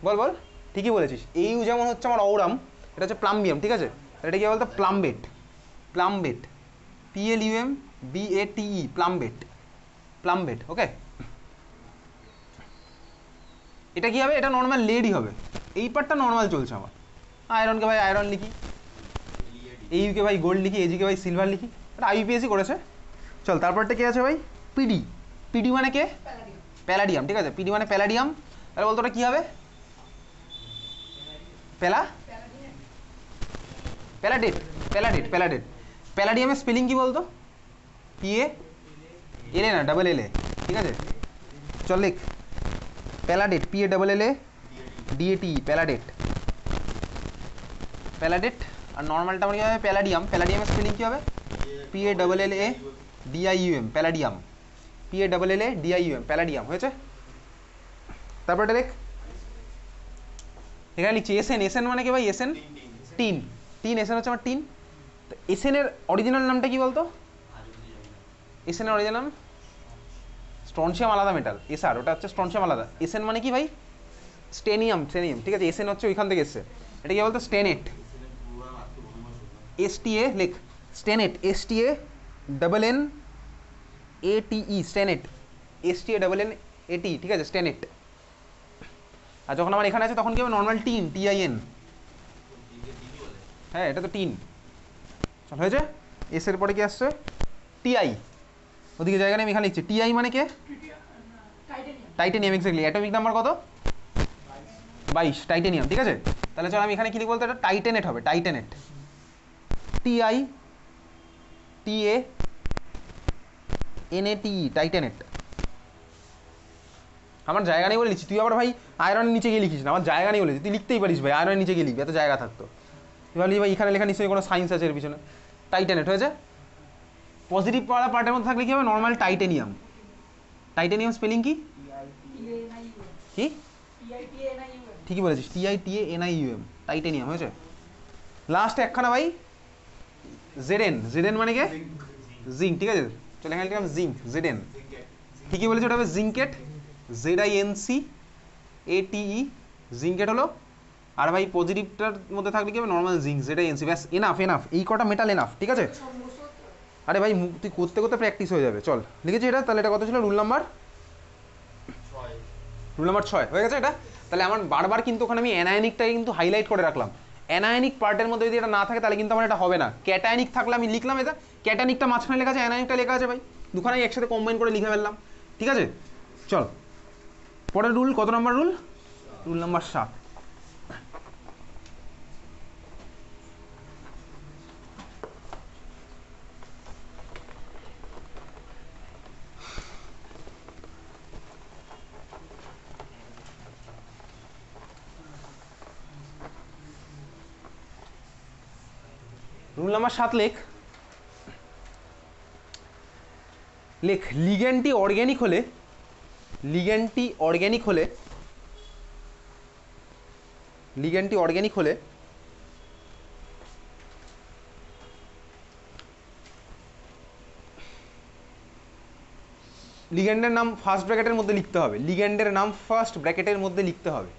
বল বল, ঠিকই বলেছিস। এইউ যেমন হচ্ছে আমার অউরাম, এটা হচ্ছে প্লাম্বিয়াম, ঠিক আছে। এটা কি বলতো? প্লাম্বেট, প্লাম্বেট, PLUMBATE, প্লাম্বেট, প্লাম্বেট, ওকে। এটা কি হবে? এটা নর্মাল লেডই হবে, এই পার্টটা নর্মাল চলছে আমার। আয়রনকে ভাই আয়রন লিখি, এইউকে ভাই গোল্ড লিখি, এজিকে ভাই সিলভার লিখি, এটা IUPAC করেছে। চল, তারপরটা কি আছে ভাই? পিডি। পিডি মানে কে? প্যালাডিয়াম, ঠিক আছে, পিডি মানে প্যালাডিয়াম। তাহলে বলতো ওটা কী হবে? প্যালাডেট, প্যালাডেট, প্যালাডেট। প্যালাডিয়ামের স্পেলিং কি বলতো? PALA না, AA, ঠিক আছে। চল লিখ প্যালাডেট, PALLADATE, প্যালাডেট, প্যালাডেট। আর নর্মালটা আমার কী হবে? প্যালাডিয়াম। প্যালাডিয়ামের স্পেলিং কী হবে? PALLADIUM, প্যালাডিয়াম, PALLADIUM, প্যালাডিয়াম হয়েছে। তারপরে দেখ এখানে লিখছি এসএন। এসএন মানে কি ভাই? এসএন টিন, টিন, এসএন হচ্ছে আমার টিন। তো এসএনের অরিজিনাল নামটা কি বলতো? এসএনের অরিজিনাল নাম স্ট্রনশিয়াম, আলাদা মেটাল, এসআর, ওটা হচ্ছে স্ট্রনশিয়াম আলাদা। এসএন মানে কি ভাই? স্টেনিয়াম, স্টেনিয়াম, ঠিক আছে। এসএন হচ্ছে ওইখান থেকে এসছে। এটা কি বলতো? স্টেনেট, STA লেখ, স্টেনেট, STANNATE, স্টেনেট, STANNATE, ঠিক আছে, স্টেনেট। আর যখন আমার এখানে আছে তখন কি হবে? নর্মাল টিন, TIN, হ্যাঁ এটা তো টিন। চল হয়েছে। এস এর পরে কি আসছে? TI, ওদিকে জায়গা নেই, আমি এখানে লিখছি। TI মানে কে? Titanium, exactly. অ্যাটমিক নাম্বার কত? 22, টাইটেনিয়াম, ঠিক আছে। তাহলে চল আমি এখানে কি লিখব বলতে? এটা টাইটেনেট হবে, টাইটেনেট, TITANATE, টাইটেনেট। আমার জায়গা নেই বলে লিখছি, তুই আবার ভাই আয়রনের নিচে গিয়ে লিখিস না, আমার জায়গা নেই বলেছি, তুই লিখতেই পারিস ভাই, আয়রনের নিচে গিয়ে লিখবি, এত জায়গা থাকতো। তুই ভাবলি ভাই এখানে লেখা নিশ্চয়ই কোনো সায়েন্স আছে এর পিছনে। টাইটেনেট হয়েছে। পজিটিভ পাওয়া পার্টের মধ্যে থাকলে কি হবে? Normal titanium. টাইটেনিয়াম স্পেলিং কি? কি? ঠিকই বলেছিস, TITANIUM, টাইটেনিয়াম হয়েছে। লাস্ট একখানা ভাই ZN। ZN মানে কে? জিঙ্ক, ঠিক আছে। চলে এখানে লিখলাম জিঙ্ক, ZN, ঠিকই বলেছি, ওটা হবে জিঙ্কেট, ZINCATE, জিঙ্কেট হলো। আর ভাই পজিটিভটার মধ্যে থাকলে কি হবে? নর্মাল জিঙ্ক, ZINC, ব্যাস, এনাফ, এনাফ, এই কটা মেটাল এনাফ, ঠিক আছে। আরে ভাই তুই করতে করতে প্র্যাকটিস হয়ে যাবে। চল লিখেছি এটা, তাহলে এটা কত ছিল? রুল নাম্বার 6 হয়ে গেছে এটা। তাহলে আমার বারবার কিন্তু ওখানে আমি অ্যানায়নিকটাকে কিন্তু হাইলাইট করে রাখলাম। অ্যানায়নিক পার্টের মধ্যে যদি এটা না থাকে তাহলে কিন্তু আমার এটা হবে না। ক্যাটায়নিক থাকলে আমি লিখলাম এটা, ক্যাটায়নিকটা মাঝখানে লেখা আছে, অ্যানায়নিকটা লেখা আছে ভাই, দুখানেই একসাথে কম্বাইন করে লিখে ফেললাম, ঠিক আছে। চল পরের রুল, কত নম্বর rule? Rule number 7। Rule number 7 লেখ লিগ্যান্ডটি অর্গ্যানিক হলে লিগ্যান্ডের নাম ফার্স্ট ব্র্যাকেটের মধ্যে লিখতে হবে।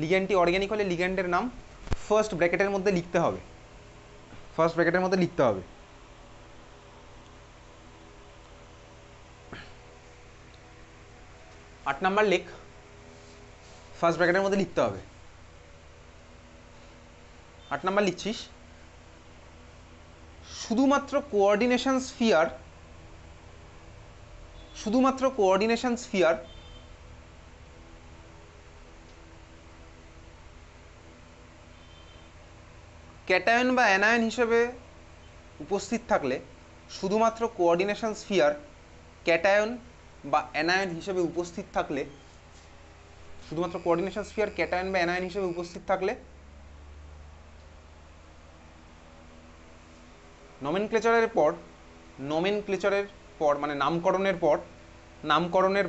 লিগ্যান্ডটি অর্গ্যানিক হলে লিগ্যান্ডের নাম ফার্স্ট ব্র্যাকেটের মধ্যে লিখতে হবে। 8 নাম্বার লেখ ফার্স্ট ব্র্যাকেটের মধ্যে লিখতে হবে। 8 নাম্বার লিখছিস, শুধুমাত্র কোঅর্ডিনেশন স্ফিয়ার ক্যাটায়ন বা অ্যানায়ন হিসেবে উপস্থিত থাকলে নমেনক্লেচারের পর মানে নামকরণের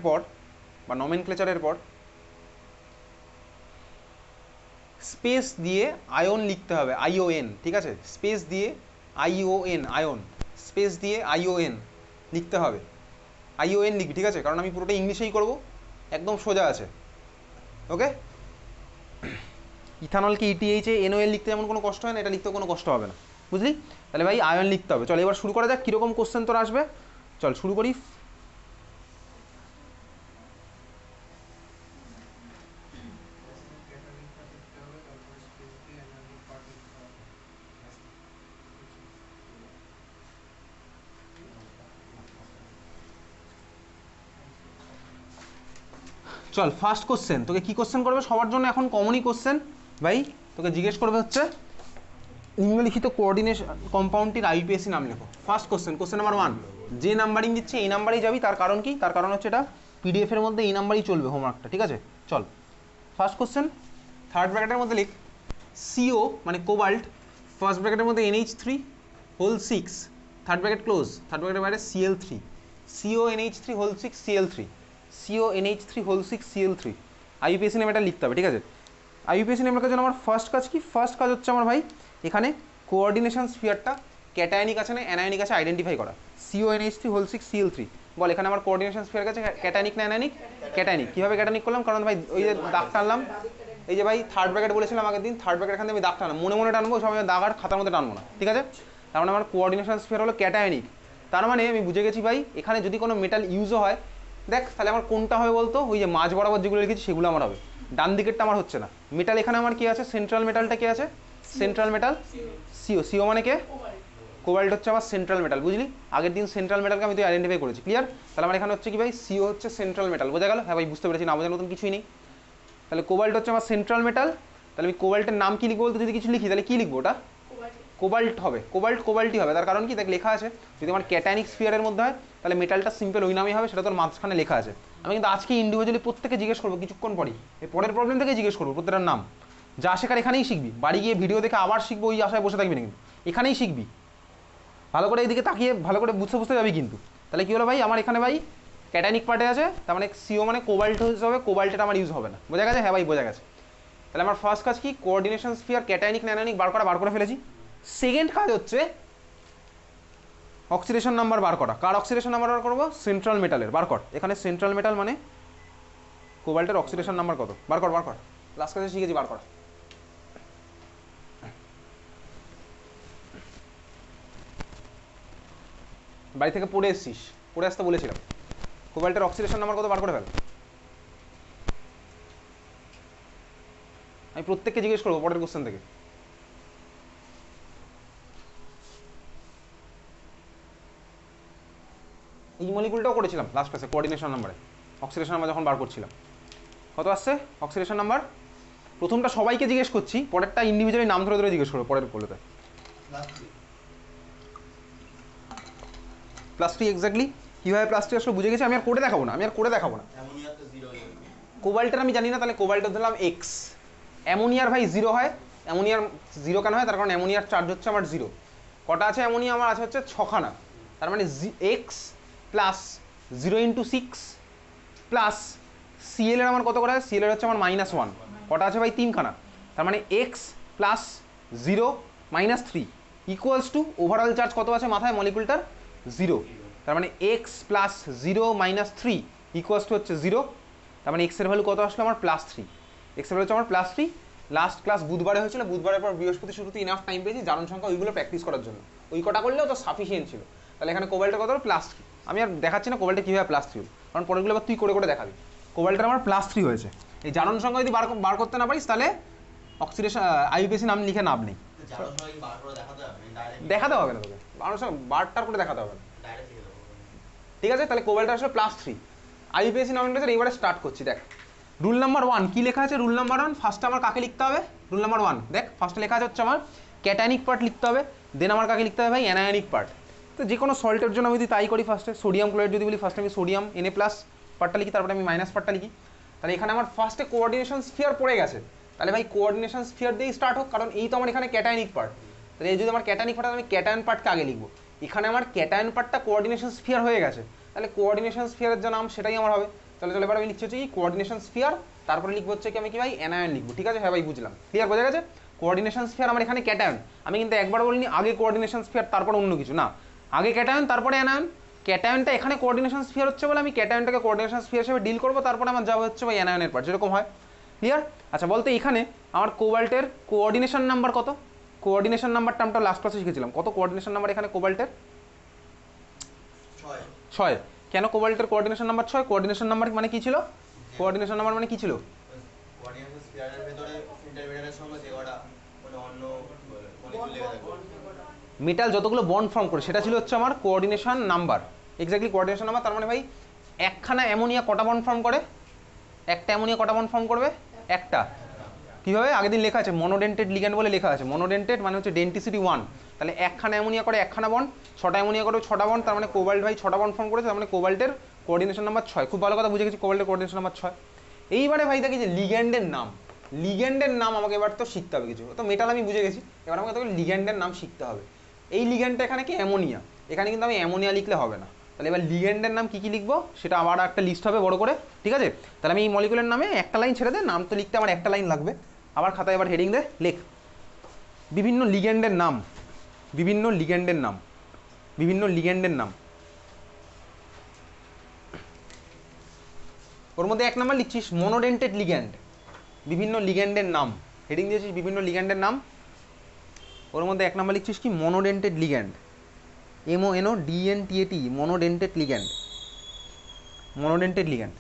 পর বা নমেনক্লেচারের পর স্পেস দিয়ে আয়ন লিখতে হবে, ION, ঠিক আছে? স্পেস দিয়ে ION লিখতে হবে। ION লিখবি, ঠিক আছে? কারণ আমি পুরোটা ইংলিশেই করব, একদম সোজা আছে। ওকে, ইথানলকে ETH NOL লিখতে যেমন কোনো কষ্ট হয় না, এটা লিখতেও কোনো কষ্ট হবে না, বুঝলি? তাহলে ভাই আয়ন লিখতে হবে। চল এবার শুরু করা যাক, কীরকম কোশ্চেন তোর আসবে। চল শুরু করি। চল ফার্স্ট কোশ্চেন, তোকে কি কোশ্চেন করবে? সবার জন্য এখন কমনই কোশ্চেন ভাই, তোকে জিজ্ঞেস করবে হচ্ছে নিম্নলিখিত কোঅর্ডিনেশন কম্পাউন্ডটির IUPAC নাম লেখো। ফার্স্ট কোশ্চেন নাম্বার 1, যে নাম্বারিং দিচ্ছে এই নাম্বারেই যাবি। তার কারণ কি? তার কারণ হচ্ছে এটা PDF এর মধ্যে এই নাম্বারই চলবে হোমওয়ার্কটা, ঠিক আছে? চল ফার্স্ট কোশ্চেন, থার্ড ব্র্যাকেটের মধ্যে লিখ CO মানে কোবাল্ট, ফার্স্ট ব্র্যাকেটের মধ্যে NH3 whole 6, third bracket close, third ব্র্যাকেটের বাইরে Cl3, CONH3 whole 6 Cl3, IUPAC name এটা লিখতে হবে, ঠিক আছে? IUPAC নেম লেখার জন্য আমার ফার্স্ট কাজ কি? ফার্স্ট কাজ হচ্ছে আমার ভাই এখানে কোঅর্ডিনেশন স্ফিয়ারটা ক্যাটায়নিক আছে না অ্যানায়নিক আছে আইডেন্টিফাই করা। CONH3 হোল 6 Cl3, বল এখানে আমার কোঅর্ডিনেশন স্ফিয়ার কাছে ক্যাটায়নিক না অ্যানায়নিক? ক্যাটায়নিক। কীভাবে ক্যাটায়নিক করলাম? কারণ ভাই ওই যে দাগ টানলাম, এই যে ভাই থার্ড ব্র্যাকেট বলেছিলাম আগের দিন, থার্ড ব্র্যাকেট এখানে আমি দাগ টানলাম, মনে টানবো, সব দাগ আর খাতার মধ্যে টানবো না, ঠিক আছে? তার মানে আমার কোঅর্ডিনেশন স্ফিয়ার হলো ক্যাটায়নিক। তার মানে আমি বুঝে গেছি ভাই এখানে যদি কোনো মেটাল ইউজও হয়, দেখ তাহলে আমার কোনটা হবে বলতো? ওই যে মাঝ বরাবর যেগুলো লিখেছি সেগুলো আমার হবে, ডান দিকেরটা আমার হচ্ছে না। মেটাল এখানে আমার কি আছে? সেন্ট্রাল মেটালটা কি আছে? সেন্ট্রাল মেটাল CO মানে কে? কোবাল্ট হচ্ছে আমার সেন্ট্রাল মেটাল, বুঝলি? আগের দিন সেন্ট্রাল মেটালকে আমি তো আইডেন্টিফাই করেছি, ক্লিয়ার? তাহলে আমার এখানে হচ্ছে কি ভাই? CO হচ্ছে সেন্ট্রাল মেটাল, বোঝা গেল? হ্যাঁ ভাই বুঝতে পেরেছি, না বোঝার মতন কিছুই নেই। তাহলে কোবাল্ট হচ্ছে আমার সেন্ট্রাল মেটাল। তাহলে আমি কোবাল্টের নাম কি লিখবো বলতে? যদি কিছু লিখি তাহলে কি লিখবো? ওটা কোবাল্ট হবে, কোবাল্টই হবে। তার কারণ কি? দেখ লেখা আছে, যদি আমার ক্যাটায়নিক স্ফিয়ারের মধ্যে হয় তাহলে মেটালটা সিম্পল ওই নামই হবে, সেটা তোর মাঝখানে লেখা আছে। আমি কিন্তু আজকে ইন্ডিভিজুয়ালি প্রত্যেকে জিজ্ঞেস করবো কিছুক্ষণ পরই, এই পরের প্রবলেম থেকে জিজ্ঞেস করবো প্রত্যেকটার নাম। যা শেখার এখানেই শিখবি, বাড়ি গিয়ে ভিডিও দেখে আবার শিখবো ওই আশায় বসে থাকবি না, কিন্তু এখানেই শিখবি। ভালো করে এইদিকে তাকিয়ে ভালো করে বুঝতে যাবি কিন্তু। তাহলে কি হলো ভাই? আমার এখানে ভাই ক্যাটায়নিক পার্টে আছে, তার মানে CO মানে কোবাল্ট হবে, কোবাল্টের আমার ইউজ হবে না, বোঝা গেছে? হ্যাঁ ভাই বোঝা গেছে। তাহলে আমার ফার্স্ট কাজ কি? কোঅর্ডিনেশন স্ফিয়ার ক্যাটায়নিক না অ্যানায়নিক বার করে ফেলেছি। সেকেন্ড কাজ হচ্ছে অক্সিডেশন নাম্বার বার করা। কার অক্সিডেশন নাম্বার বার করবো? সেন্ট্রাল মেটালের। বার কর, এখানে সেন্ট্রাল মেটাল মানে কোবাল্টের অক্সিডেশন নাম্বার কত? বার কর লাস্ট কাজে শিখেছি বার করা। বাড়ি থেকে পড়ে এসছিস, পড়ে আসতে বলেছিলাম। কোবাল্টের অক্সিডেশন নাম্বার কত? বার করে ফেল। আমি প্রত্যেককে জিজ্ঞেস করবো পরের কোশ্চেন থেকে। এই মলিকুলটাও করেছিলাম লাস্ট ক্লাসে কোঅর্ডিনেশন নাম্বারে, অক্সিডেশন নাম্বার যখন বার করছিলাম। কত আসছে অক্সিডেশন নাম্বার? প্রথমটা সবাইকে জিজ্ঞেস করছি, পরেরটা ইন্ডিভিজুয়ালি নাম ধরে ধরে জিজ্ঞেস করবো পরের কোলেতে। +3 এক্স্যাক্টলি কীভাবে +3 আসলে বুঝে গেছি, আমি আর করে দেখাবো না। কোবাল্টের আমি জানি না, তাহলে কোবাল্টের দিলাম এক্স। অ্যামোনিয়ার ভাই 0 হয়, অ্যামোনিয়ার 0 কেন হয়, তার কারণ অ্যামোনিয়ার চার্জ হচ্ছে আমার 0। কটা আছে অ্যামোনিয়া আমার আছে হচ্ছে 6খানা, তার মানে এক্স প্লাস 0 × 6 প্লাস সিএল এর আমার কত করে হয়, সিএল এর হচ্ছে আমার -1। কটা আছে ভাই 3খানা, তার মানে x plus 0 -3 equals to overall charge কত আছে মাথায় মলিকুলটার 0, তার মানে এক্স প্লাস 0 -3 ইকুয়ালস টু হচ্ছে 0, তার মানে এক্সের ভ্যালু কত আসলো আমার +3, এক্সের ভ্যালু হচ্ছে আমার +3। লাস্ট ক্লাস বুধবারে হয়েছিল, বুধবারের পর বৃহস্পতি শুরুতে ইনাফ টাইম পেয়েছি জারণ সংখ্যা ওইগুলো প্র্যাকটিস করার জন্য, ওই কটা করলেও তো সাফিসিয়েন্ট ছিল। তাহলে এখানে কোবাল্টের কত হলো +3, আমি আর দেখাচ্ছি না কোবাল্টে কীভাবে +3 হলো, কারণ পরেরগুলো আবার তুই করে করে দেখাবি। কোবাল্টের আমার +3 হয়েছে। এই জারণ সংখ্যা যদি বার করতে না পারিস তাহলে অক্সিডেশন আইইউপিএসি নাম লিখে লাভ নেই, দেখাতে হবে না তোকে, বারটার করে দেখাতে হবে না, ঠিক আছে। তাহলে কোবাল্টের আসলে +3 আইইউপিএসি নমিনেশন এইবারে স্টার্ট করছি। দেখ রুল নাম্বার 1 কি লেখা আছে, রুল নাম্বার 1 ফার্স্টে আমার কাকে লিখতে হবে, রুল নাম্বার 1 দেখ ফার্স্টে লেখা আছে হচ্ছে আমার ক্যাটায়নিক পার্ট লিখতে হবে, দেন আমার কাকে লিখতে হবে ভাই অ্যানায়নিক পার্ট। তো যে কোনো সল্টের জন্য আমি যদি তাই করি, ফার্স্টে সোডিয়াম ক্লোরাইড যদি বলি ফার্স্টে আমি সোডিয়াম Na+ পার্টটা লিখি, তারপরে আমি মাইনাস পার্টটা লিখি। তাহলে এখানে আমার ফার্স্টে কোঅর্ডিনেশন স্ফিয়ার পড়ে গেছে, তাহলে ভাই কোঅর্ডিনেশন স্ফিয়ার দিয়েই স্টার্ট হোক, কারণ এই তো আমার এখানে ক্যাটায়নিক পার্ট। তাহলে এই যদি আমার ক্যাটায়নিক পার্ট, আমি ক্যাটায়ন পার্টকে আগে লিখবো, এখানে আমার ক্যাটায়ন পার্টটা কোঅর্ডিনেশন স্ফিয়ার হয়ে গেছে, তাহলে কোঅর্ডিনেশন স্ফিয়ারের যে নাম সেটাই আমার হবে। তাহলে চলো এবার আমি লিখছি হচ্ছে কি কোঅর্ডিনেশন স্ফিয়ার, তারপরে লিখবো হচ্ছে কি আমি কি ভাই অ্যানায়ন লিখবো, ঠিক আছে। হ্যাঁ ভাই বুঝলাম, ক্লিয়ার বোঝা গেছে। কোঅর্ডিনেশন স্ফিয়ার আমার এখানে ক্যাটায়ন, আমি কিন্তু একবার বলিনি আগে কোঅর্ডিনেশন স্ফিয়ার তারপর অন্য কিছু না, আগে ক্যাটায়ন তারপরে অ্যানায়ন। ক্যাটায়নটা এখানে কোঅর্ডিনেশন স্ফিয়ার হচ্ছে বলে আমি ক্যাটায়নটাকে কোঅর্ডিনেশন স্ফিয়ার হিসেবে ডিল করবো, তারপরে আমার যাওয়া হচ্ছে ভাই অ্যানায়নের পার্ট, যেরকম হয়। ক্লিয়ার? আচ্ছা বলতে এখানে আমার কোবাল্টের কোঅর্ডিনেশন নাম্বার কত, কোঅর্ডিনেশন নাম্বার টার্মটা লাস্ট ক্লাসে শিখেছিলাম, কত কোঅর্ডিনেশন নাম্বার এখানে কোবাল্টের 6। কেন কোবাল্টের কোঅর্ডিনেশন নাম্বার 6? কোঅর্ডিনেশন নাম্বার মানে কি ছিল, কোঅর্ডিনেশন নাম্বার মানে কি ছিল, কোঅর্ডিনেশন স্ফিয়ারের ভিতরে ইন্টারমিডিয়েটের সঙ্গে যে কটা মানে অন্য মলিকিউল লেখা থাকবে, মেটাল যতগুলো বন্ড ফর্ম করে সেটা ছিল হচ্ছে আমার coordination number, exactly coordination number. তার মানে ভাই একখানা অ্যামোনিয়া কটা বন্ড ফর্ম করে, একটা অ্যামোনিয়া কটা বন্ড ফর্ম করবে, একটা। কীভাবে আগের দিন লেখা আছে মনোডেন্টেড লিগ্যান্ড বলে লেখা আছে, মনোডেন্টেড মানে হচ্ছে ডেন্টিসিটি 1, তাহলে একখানা অ্যামোনিয়া করে একখানা বন্ড, 6টা অ্যামোনিয়া করে 6টা বন্ড, তার মানে কোবাল্ট ভাই 6টা বন্ড ফর্ম করেছে, তার মানে কোবাল্টের কোঅর্ডিনেশন নাম্বার 6। খুব ভালো কথা বুঝে গেছি, কোবাল্টের কোঅর্ডিনেশন নাম্বার 6। এইবারে ভাই দেখি যে লিগ্যান্ডের নাম, লিগ্যান্ডের নাম আমাকে এবার তো শিখতে হবে কিছু, তো মেটাল আমি বুঝে গেছি, এবার আমাকে তোকে লিগ্যান্ডের নাম শিখতে হবে। এই লিগ্যান্ডটা এখানে কি অ্যামোনিয়া, এখানে কিন্তু আমি অ্যামোনিয়া লিখলে হবে না, তাহলে এবার লিগ্যান্ডের নাম কী কী লিখবো সেটা আবার একটা লিস্ট হবে বড় করে, ঠিক আছে। তাহলে আমি এই মলিকুলের নামে একটা লাইন ছেড়ে দে, নাম তো লিখতে আমার একটা লাইন লাগবে, আবার খাতায় এবার হেডিং দে, লেখ বিভিন্ন লিগ্যান্ডের নাম, বিভিন্ন লিগ্যান্ডের নাম, বিভিন্ন লিগ্যান্ডের নাম। ওর মধ্যে 1 নাম্বার লিখছিস মনোডেন্টেড লিগ্যান্ড, বিভিন্ন লিগ্যান্ডের নাম, হেডিং দিয়েছিস বিভিন্ন লিগ্যান্ডের নাম। ওর মধ্যে 1 নাম্বার লিখছিস কি মনোডেন্টেড লিগ্যান্ড, MONODENTAT মনোডেন্টেড লিগ্যান্ড, মনোডেন্টেড লিগ্যান্ড।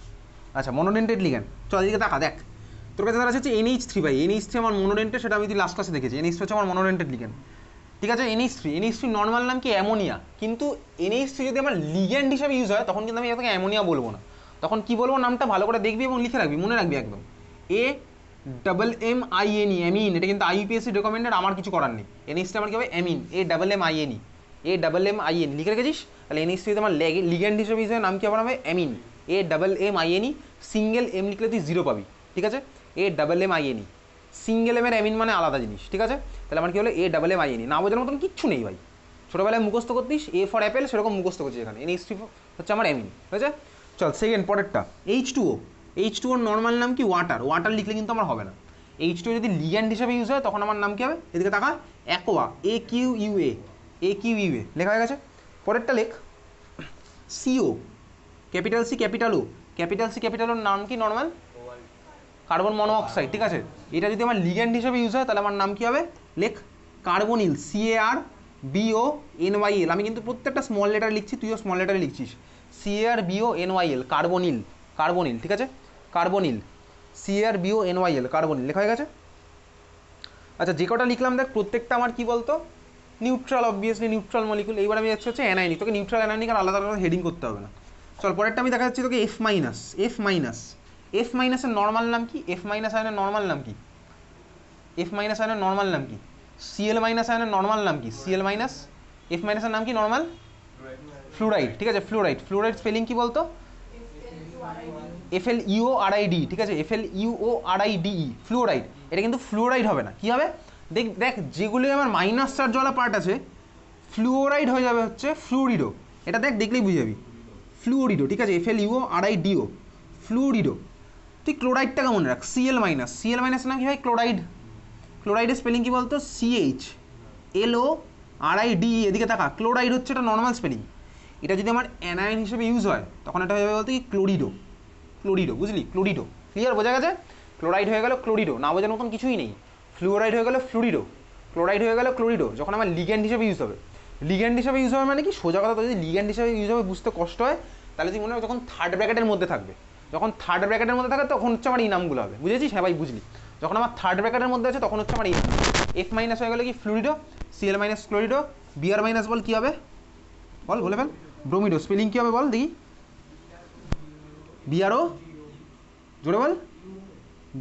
আচ্ছা মনোডেন্টেড লিগ্যান্ড, চল এদিকে দেখা দেখ, তোর কাছে তারা হচ্ছে NH3 ভাই, NH3 আমার মনোডেন্টেড, সেটা আমি তুই লাস্ট ক্লাসে দেখেছি, NH3 হচ্ছে আমার মনোডেন্টেড লিগ্যান্ড, ঠিক আছে। NH3 নর্মাল নাম কি অ্যামোনিয়া, কিন্তু NH3 যদি আমার লিগ্যান্ড হিসেবে ইউজ হয় তখন কিন্তু আমি এটাকে অ্যামোনিয়া বলবো না, তখন কি বলবো নামটা ভালো করে দেখবি এবং লিখে রাখবি, মনে রাখবি একদম, AMMINE অ্যামিন, এটা কিন্তু আইইউপিএসসি রেকমেন্ডেড, আমার কিছু করার নেই। NH3 আমার কি হবে অ্যামিন, AMMINE লিখে রেখেছিস, তাহলে NH3 যদি আমার লিগ্যান্ড হিসেবে ইউজ হয় নাম কি আবার হবে অ্যামিন, AMMINE, সিঙ্গেল এম লিখলে তুই 0 পাবি, ঠিক আছে। AMMINE, সিঙ্গেল এমের অ্যামিন মানে আলাদা জিনিস, ঠিক আছে। তাহলে আমার কি হলো AMMINE, না বোঝার মতন কিচ্ছু নেই ভাই, ছোটোবেলায় মুখস্থ করতিস A ফর অ্যাপেল, সেরকম মুখস্থ করছিস এখানে, NH3 হচ্ছে আমার অ্যামিন, হয়েছে। চল সেকেন্ড পরেরটা H2O নর্মাল নাম কি ওয়াটার, ওয়াটার লিখলে কিন্তু আমার হবে না, H2O যদি লিগ্যান্ড হিসেবে ইউজ হয় তখন আমার নাম কি হবে, এদিকে টাকা অ্যাকোয়া, AQUA লেখা হয়ে গেছে। পরেরটা লেখ CO, capital C capital O, capital C capital ওর নাম কি নর্মাল কার্বন মনোঅক্সাইড, ঠিক আছে। এটা যদি আমার লিগ্যান্ড হিসেবে ইউজ হয় তাহলে আমার নাম কি হবে, লেখ কার্বনিল, CARBONYL, আমি কিন্তু প্রত্যেকটা স্মল লেটার লিখছি, তুইও স্মল লেটারে লিখছিস, CARBONYL কার্বনিল, কার্বনিল, ঠিক আছে, কার্বনিল, CARBONYL কার্বনিল লেখা হয়ে গেছে। আচ্ছা যে কটা লিখলাম দেখ প্রত্যেকটা আমার কি বলতো নিউট্রাল, অবভিয়াসলি নিউট্রাল মলিকুল। এইবার আমি যাচ্ছি হচ্ছে অ্যানায়নিক, তোকে নিউট্রাল অ্যানায়নিক আর আলাদা আলাদা হেডিং করতে হবে না। চল পরেরটা আমি দেখা যাচ্ছি তোকে F- এর নর্মাল নাম কি, F- আয়নের নর্মাল নাম কি, এফ মাইনাস আয়নের নর্মাল নাম কি? সিএল মাইনাস আয়নের নর্মাল নাম কি? সিএল মাইনাস এফ মাইনাসের নাম কি নর্মাল? ফ্লুরাইড, ঠিক আছে ফ্লুরাইড। ফ্লুরাইড স্পেলিং কি বলতো? FLUORID, ঠিক আছে FLUORIDE, ফ্লুরাইড। এটা কিন্তু ফ্লুরাইড হবে না, কি হবে? দেখ দেখ যেগুলি আমার মাইনাস চার্জওয়ালা পার্ট আছে ফ্লুওরাইড হয়ে যাবে হচ্ছে ফ্লুরিডো। এটা দেখ দেখলেই বুঝে যাবি, ফ্লুরিডো, ঠিক আছে FLUORIDO, ফ্লুরিডো। তুই ক্লোরাইডটাকে মনে রাখ, সিএল মাইনাস, সিএল মাইনাস নাম কি হয়? ক্লোরাইড। ক্লোরাইডের স্পেলিং কি বলতো? CHLORIDE, এদিকে থাকা ক্লোরাইড হচ্ছে এটা নর্মাল স্পেলিং। এটা যদি আমার অ্যানায়ন হিসেবে ইউজ হয় তখন এটা হয়ে যাবে বলতে কি ক্লোরিডো, ক্লোরিডো, বুঝলি? ক্লোরিডো, ক্লিয়ার, বোঝা গেছে? ক্লোরাইড হয়ে গেল ক্লোরিডো, না বোঝার মতন কিছুই নেই। ফ্লুওরাইড হয়ে গেল ফ্লুরিডো, ক্লোরাইড হয়ে গেল ক্লোরিডো। যখন আমার লিগ্যান্ড হিসেবে ইউজ হবে, লিগ্যান্ড হিসেবে ইউজ হবে মানে কি সোজা কথা, তো যদি লিগ্যান্ড হিসেবে ইউজ হবে বুঝতে কষ্ট হয় তাহলে তুই মনে হয় যখন থার্ড ব্র্যাকেটের মধ্যে থাকবে, যখন থার্ড ব্র্যাকেটের মধ্যে থাকে তখন হচ্ছে আমার এই নামগুলো হবে, বুঝেছিস? হ্যাঁ ভাই বুঝলি। যখন আমার থার্ড ব্র্যাকেটের মধ্যে আছে তখন হচ্ছে আমার এই নাম। এফ মাইনাস হয়ে গেলে কি ফ্লুরিডো, সিএল মাইনাস ক্লোরিডো, বিআর মাইনাস বল কি হবে? বল, বলে ফেল। ব্রোমিডো, স্পেলিং কি হবে বল দেখি? বিআরও, জোরে বল।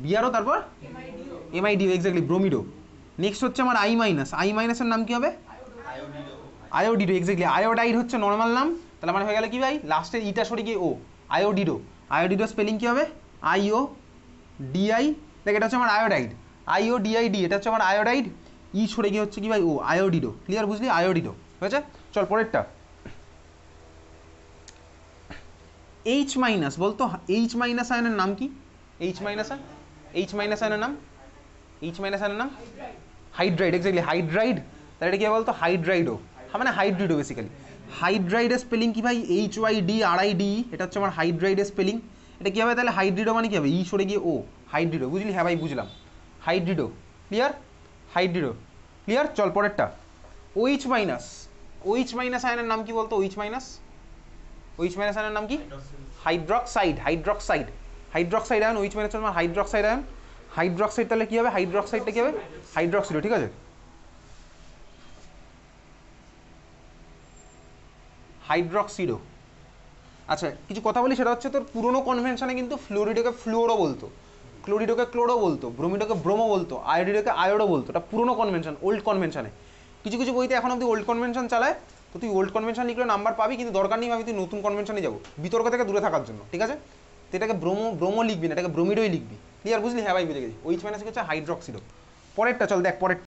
বিআরও, তারপর MIDO, এক্স্যাক্টলি ব্রোমিডো। নেক্সট হচ্ছে আমার আই মাইনাস, আই মাইনাসের নাম কি হবে? আয়োডিডো, এক্স্যাক্টলি আয়োডাইড হচ্ছে নর্মাল নাম, তাহলে মানে হয়ে গেল কি ভাই? লাস্টের ইটা সরে গিয়ে ও, আয়োডিডো। আয়োডিডো স্পেলিং কি হবে? IODI, দেখ এটা হচ্ছে আমার আয়োডাইড, IODID, এটা হচ্ছে আমার আয়োডাইড। ই সরে গিয়ে হচ্ছে কি ভাই? ও, আয়োডিডো, ক্লিয়ার, বুঝলি? আয়োডিডো হয়েছে। চল পরেরটা। এইচ মাইনাস বলতো, এইচ মাইনাস আয়নের নাম কি? H minus ion, H minus আয়নের নাম, এইচ মাইনাস আয়নের নাম হাইড্রাইড, এক্স্যাক্টলি হাইড্রাইড। তাহলে এটা কি বলতো? হাইড্রাইডো, মানে হাইড্রিডো বেসিক্যালি। হাইড্রাইডের স্পেলিং কি ভাই? HYDRIDE, এটা হচ্ছে আমার হাইড্রাইডের স্পেলিং। এটা কী হবে তাহলে? হাইড্রিডো মানে কি হবে? ই সরে গিয়ে ও, হাইড্রিডো, বুঝলি? হ্যাঁ ভাই বুঝলাম, হাইড্রিডো, ক্লিয়ার, হাইড্রিডো, ক্লিয়ার। চল পরেরটা। OH মাইনাস, OH মাইনাস আয়নের নাম কি বলতো? OH মাইনাস, OH মাইনাস আয়নের নাম কি? Hydroxide, hydroxide, hydroxide ion. OH minus আমার হাইড্রক্সাইড আয়ন, হাইড্রক্সাইড। তাহলে কি হবে? হাইড্রক্সাইডটা কি হবে? হাইড্রক্সিডো, ঠিক আছে হাইড্রক্সিডো। আচ্ছা কিছু কথা বলি, সেটা হচ্ছে তোর পুরোনো কনভেনশনে কিন্তু ফ্লোরিডোকে ফ্লোরো বলতো, ক্লোরিডোকে ক্লোরো বলতো, ব্রোমিডোকে ব্রোমো বলতো, আয়োডিডোকে আয়োডো বলতো। এটা পুরোনো কনভেনশন, ওল্ড কনভেনশনে। কিছু কিছু বইতে এখন অব্দি ওল্ড কনভেনশন চালায়, তো তুই ওল্ড কনভেনশন লিখলে নাম্বার পাবি, কিন্তু দরকার নেই ভাবি তুই নতুন কনভেনশনে যাবো বিতর্ক থেকে দূরে থাকার জন্য, ঠিক আছে? তো এটাকে ব্রোমো লিখবি না, এটাকে ব্রোমিডোই লিখবি, ক্লিয়ার, বুঝলি? হ্যাঁ ভাই বুঝে গেছি। OH মাইনাস হচ্ছে হাইড্রক্সিডো। পরেরটা চল দেখ, পরের